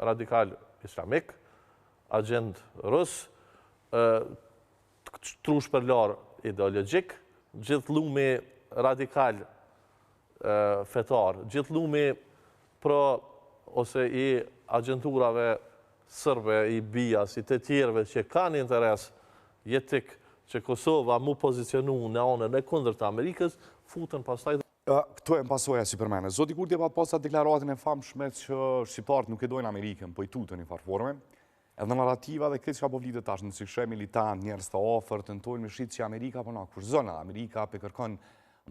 radikal islamik, agent rus, trush përlar ideologjik, gjithë lumi radikal fetar, gjithë lumi pro ose i agenturave sërbe, i BIAS, i të tjerëve që kanë interes jetik që Kosova mu pozicionu në anën e kundër të Amerikës, futën pastaj. Këto e më pasoja si përmene. Zoti Kurti pa pasat deklaratin e famshme që shqiptarët nuk e dojnë Amerikën, po i tutën i farforme. Edhe narrativa dhe këtë që ka po vlitet tash në sikshë militant, njerëz të ofër, të ntojnë me shqitë që Amerika po na kurzon, Amerika pe kërkon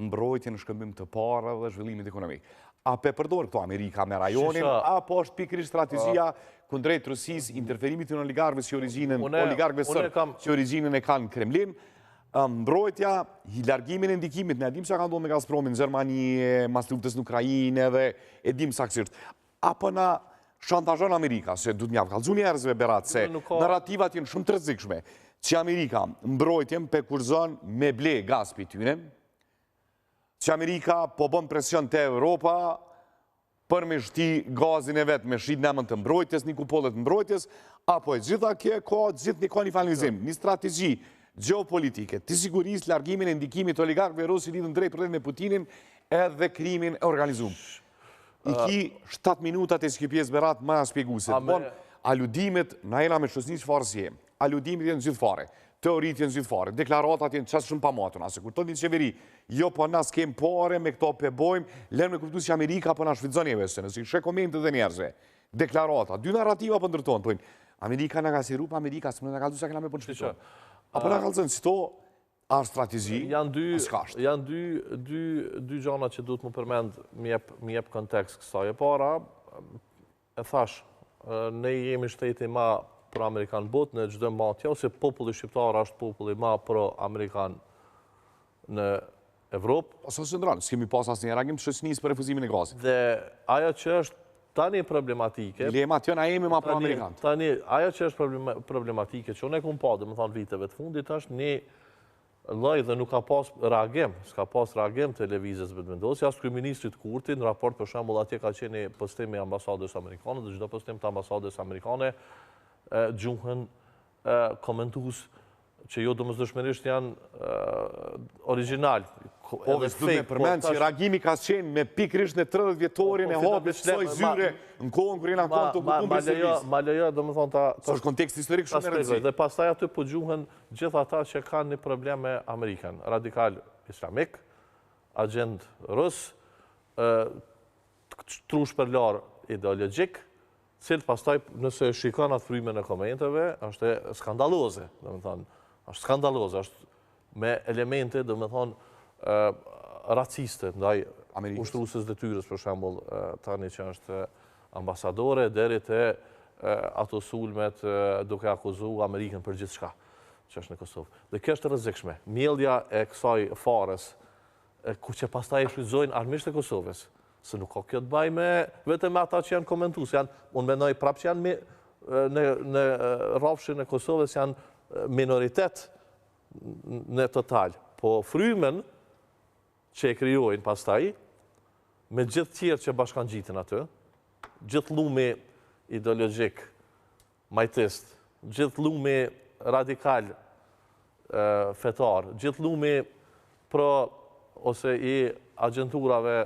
mbrojtje në shkëmbim të parë dhe zhvillimit ekonomik. A pe përdor këto Amerika me rajonin, apo është pikërisht strategjia kundrejt Rusisë, interferimit në oligarkëve që origjinën e kanë në Kremlin, mbrojtja, largimin e ndikimit, ne dim sa ka ndodhur me Gazpromin në Gjermani, mas luftës në Ukrainë dhe e dim saktësisht. Apo na shantazhon Amerika, se duhet m'jap kallëzu njerëzve berat se narrativat janë shumë të rrezikshme, që Amerika mbrojtjen pe kurzon me ble Gazpi tyne, që Amerika po bën presion të Evropa për me shti gazin e vetë, me shti nëmën të mbrojtjes, një kupollet mbrojtjes, apo e gjitha kje ka gjithë një finalizim, një strategji geopolitike, të sigurisë largimin e ndikimit oligarkëve rusë lidhën drejt për me Putinin edhe krimin e organizuar. I ki 7 minutat e Shqipjes Berat ma shpjeguse. Aludimet, na jena me shosnisë farë si jem, aludimet jenë gjithë fare, teorit jenë gjithë fare, deklaratat jenë qasë shumë pamatuna, se kur të një qeveri, jo po na s'kem pare, me këto pebojmë, lërë me kuptu që Amerika po na shvidzon e vesë, nësi shë komente dhe njerëzve, deklaratat, dy narrativa për ndërtonë, pojnë, Amerika në ka si rupa, Amerika së më në kaldu sa këna me për në shvizonë. Apo në kalëzën, si to, a strategji, a s'kasht. Janë dy gjana që duhet më përmend mi jep kontekst kësaj. E para, e thash, ne jemi shteti ma pro-Amerikan bot në gjdo matja, ose populli shqiptar është populli ma pro-Amerikan në Evropë. Ose së ndronë, s'kemi pas asë një reagim të shësnisë për refuzimin e gazit. Dhe ajo që është tani problematike... Dilema tjona jemi ma pro-Amerikan. Tani, ajo që është problematike, që unë e kumë pa, dhe më thonë viteve të fundit, është një lloj dhe nuk ka pas reagim, s'ka pas reagim televizës vetëvendosje, as kryeministrit Kurti në raport për shembull atje ka qenë postim i ambasadës amerikane dhe çdo postim të ambasadës amerikane gjuhën komentues që jo domosdoshmërisht janë origjinal. Po vetë du me përmend që reagimi ka qenë me pikërisht në 30 vjetorin e hapit kësaj zyre në kohën kur jena konë të okupuar Brysselis. Ma lejo domethënë ta është kontekst historik shumë i rëndësishëm. Dhe pastaj aty po gjuhen gjithë ata që kanë një problem me Amerikan, radikal islamik, agent rus, trush përlar ideologjik, cilë pastaj nëse shikon atë frymën e komenteve, është skandaloze, domethënë, është skandaloze, është me elemente, domethënë, raciste, ndaj ushtruesës detyrës, për shembull, tani që është ambasadore, deri te ato sulmet duke akuzuar Amerikën për gjithçka që është në Kosovë. Dhe kjo është e rrezikshme. Mbjellja e kësaj farës, ku që pastaj e shfrytëzojnë armisht e Kosovës, se nuk ka kjo të bëjë me vetëm ata që janë komentues, unë mendoj prapë që janë në rrafshin e Kosovës janë minoritet në total, po frymën që e krijojnë pastaj, me gjithë tjerë që bashkan gjitën aty, gjithë lumi ideologjik, majtist, gjithë lumi radikal fetar, gjithë lumi pro ose i agenturave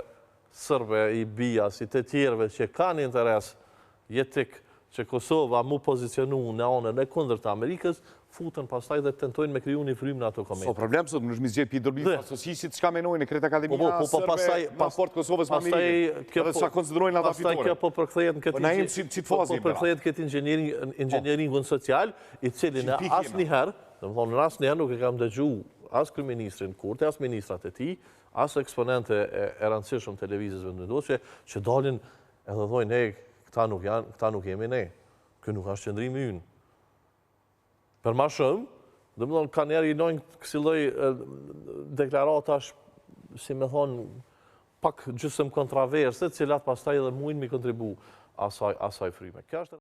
sërbe, i BIAS, i të tjerëve që kanë interes jetik që Kosova mu pozicionu në anën e kundër të Amerikës, futën pastaj dhe tentojnë me kriju një frymë në ato komente. So problem sot, në shmizgjet për i dërbit asosisit, që ka menojnë e Kretë Akademia Sërbe, raport Kosovës më mirë, edhe që ka konsiderojnë ata fitore. Pastaj kjo po përkthejet këtë inxinjeringun social, i cili në asë njëherë, nuk e kam dëgju as kryeministrin Kurti, as ministrat e tij, as eksponente e rëndësishëm televizës vendosje, që dalin edhe thojnë, ne, këta nuk jemi ne, kë nuk është qëndrimi ynë. Për ma shumë, dhe më thonë, ka njerë i nojnë kësi lloj deklaratash, si me thonë, pak gjysëm kontraverse, cilat pastaj edhe mujnë mi kontribu asaj fryme.